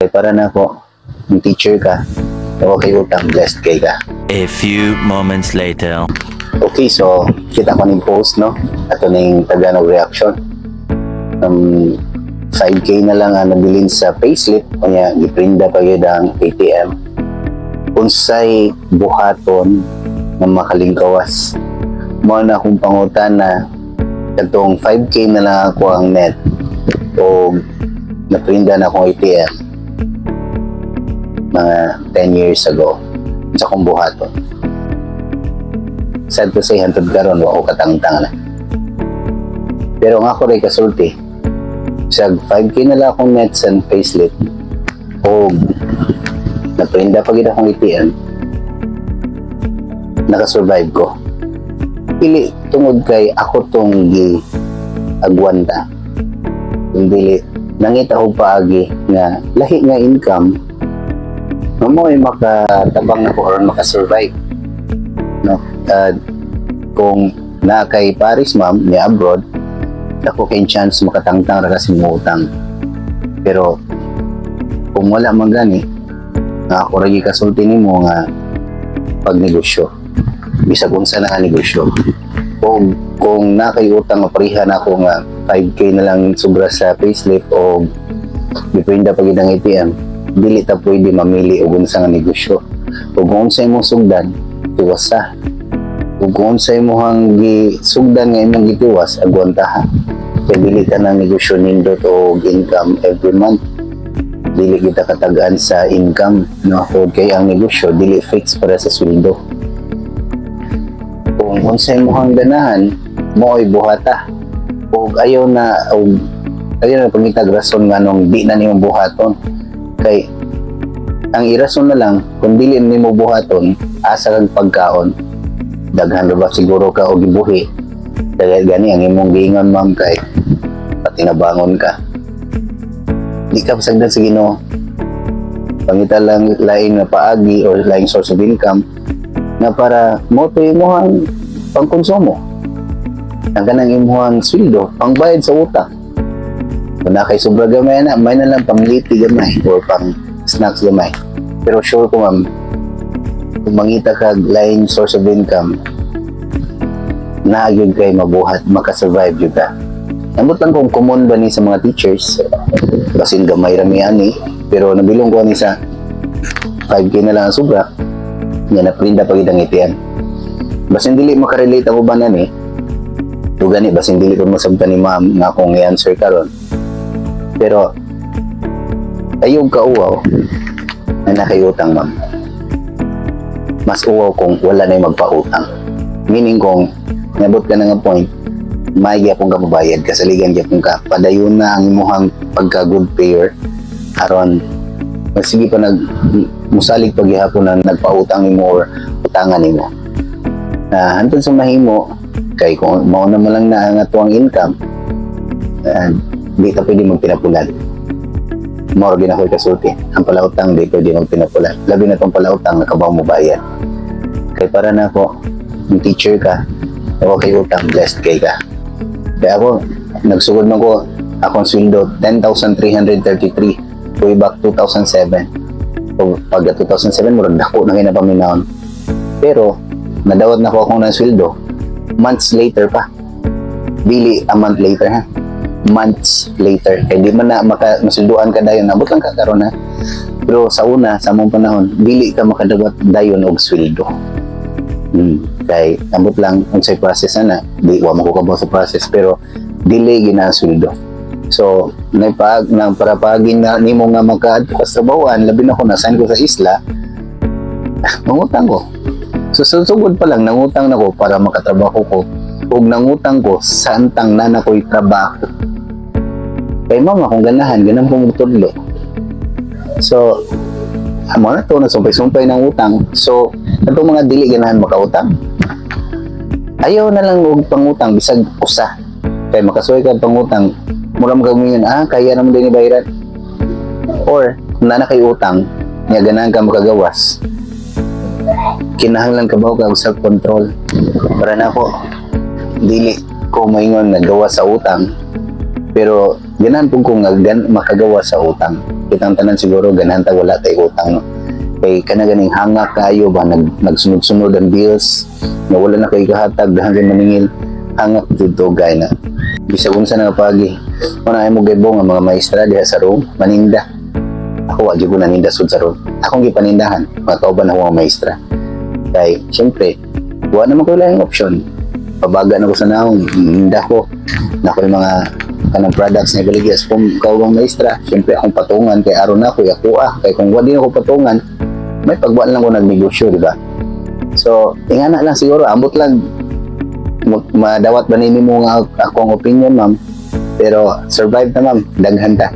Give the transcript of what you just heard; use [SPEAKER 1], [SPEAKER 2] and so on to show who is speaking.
[SPEAKER 1] Kay para na ako, yung teacher ka, okay utang, blessed kay ka.
[SPEAKER 2] A few moments later.
[SPEAKER 1] Okay, so kita ko ng post, no? Ato ng Tagalog reaction. 5K na lang ang nabilin sa payslip, kanya giprinda pa yun ang ATM. Unsay buhaton ng makalingkawas. Mo na akong pangutan na itong 5K na lang ako ang net o naprinda na akong ATM mga 10 years ago sa kong buhaton. Sad to say, hantod karon wa ko katangtang na. Pero nga ako rin kasulti, sa 5K na lang akong nets and payslip o naprinda pa gina akong ATM, nakasurvive ko. Pili tungod kay ako tong agwanta. Hindi nangita ko paagi nga lahi nga income mo ay makatabang na ko or makasurvive, no? Kung na kay Paris ma'am ni abroad, ako kay chance makatangtang ra kasi mo utang. Pero kung wala man gani, nga ako rin kasulti nimo nga pagnegosyo, bisag unsa na nga negosyo. Kung na kay utang maparihan ako nga 5K na lang sobra sa payslip o dipinda pa gid ang ATM, dili ta pwede mamili og unsa nga negosyo. Ug kung unsa imong sugdan, tiwas sa. Ug kung unsa imong gisugdan nga imong gitiwas, agwantaha. Kay dili ta nang negosyo nindot og income every month. Dili kita katagaan sa income, no? O kay ang negosyo dili fix para sa sweldo. Kung unsa imong ganahan, mo ay buhata. Ug ayaw na pangitag rason nga nung di na nimo buhaton. Kay ang irason na lang kung dili nimo buhaton, asa kang pagkaon, daghan ba siguro ka og gibuhi. Dahil gani ang imong giingon ma'am kay pati nabangon ka. Di ka pasagdan sa Ginoo. Pangita lang lain na paagi or laing source of income na para mo to imong pangkonsumo. Ang kanang imong sweldo pangbayad sa utang. Kung na kay sobra gamay na, may na lang pangliti gamay or pang snacks gamay. Pero sure ko ma'am, kung mangita ka lain source of income, naagyon kay mabuhat, makasurvive yun ka. Nambot lang kung common ba ni sa mga teachers, basin gamay rami ani, pero nabilong ko ni sa 5K na lang ang sobra, nga naprinda pag itang ATM. Basin dili makarelate ako ba na ni, o gani, basin dili ko masabta ni ma'am nga akong i-answer karon. Pero ayog ka uwaw na nakayutang ma'am. Mas uwaw kung wala na yung magpautang. Meaning kung nabot ka na nga point, may gyapon ka mabayad, kasaligan gyapon ka, padayon na ang imuhang pagka good payer, aron sige pa musalig paghihapon na nagpautang nimo or utangan nimo. Hantod sa mahimo, kay kung mauna mo lang na ang atuang income, di ka pwede magpinapulan. More gina ko'y kasulti. Ang palautang di pwede magpinapulan. Labi na itong palautang nakabaw mo bayan. Kaya para na ako, yung teacher ka, okay utang, blessed kay ka. Kaya ako, nagsugod man ko, akong sweldo, 10,333 way back 2007. So, pag 2007, murag dako na kayo na paminahon. Pero, nadawat na ko akong ng sweldo, months later pa. Dili a month later ha. Months later. Kaya di man na masulduan ka dayon. Nabot lang ka karon ha. Pero sa una, sa mong panahon, dili ka makadagot dayon og sweldo. Kaya nabot lang unsay process na. Di wa mo ko kabaw sa process pero dili gina sweldo. So, para pagin na nimo nga magka-trabahoan, labi na ko nasan ko sa isla, mangutang ko. So, sugod pa lang, nangutang na ko para makatrabaho ko. Ug nangutang ko, santang na na ko'y trabaho. Kay mama, kung ganahan, ganang pumutudlo. So, amo na to, nasumpay-sumpay ng utang. So, itong mga dili ganahan makautang. Ayaw na lang og pangutang, bisag usa. Kaya makasuway ka pangutang, muram gawin yun, kaya naman din ibayaran. Or, kung na kay utang, nga ganahan ka makagawas, kinahanglan ka ba og self-control. Para na ako, dili ko maingon nagawa sa utang, pero ganahan po kong makagawa sa utang. kitang tanan siguro ganahan ta wala tay utang no. Kay kana ganing hanga kayo ba nagsunod-sunod ang bills na wala na kay kahatag dahan kay maningil hanga dito gay na bisag unsa na pagi una mo gaybong ang mga maestra diha sa room maninda ako wa gyud ko naninda sud sa room akong gipanindahan mga kauban ako mga maestra kay syempre wa naman ko lang option pabaga na ko sa naong ninda ko na ko yung mga kanang products na baligya kung kauban maestra syempre akong patungan kay aron na ko yakuha kay kung wa din ako patungan may pagbuan lang ko nagnegosyo di ba so ingana lang siguro ambot lang madawat ba nini mo nga akong opinion ma'am pero survive na ma'am daghan ta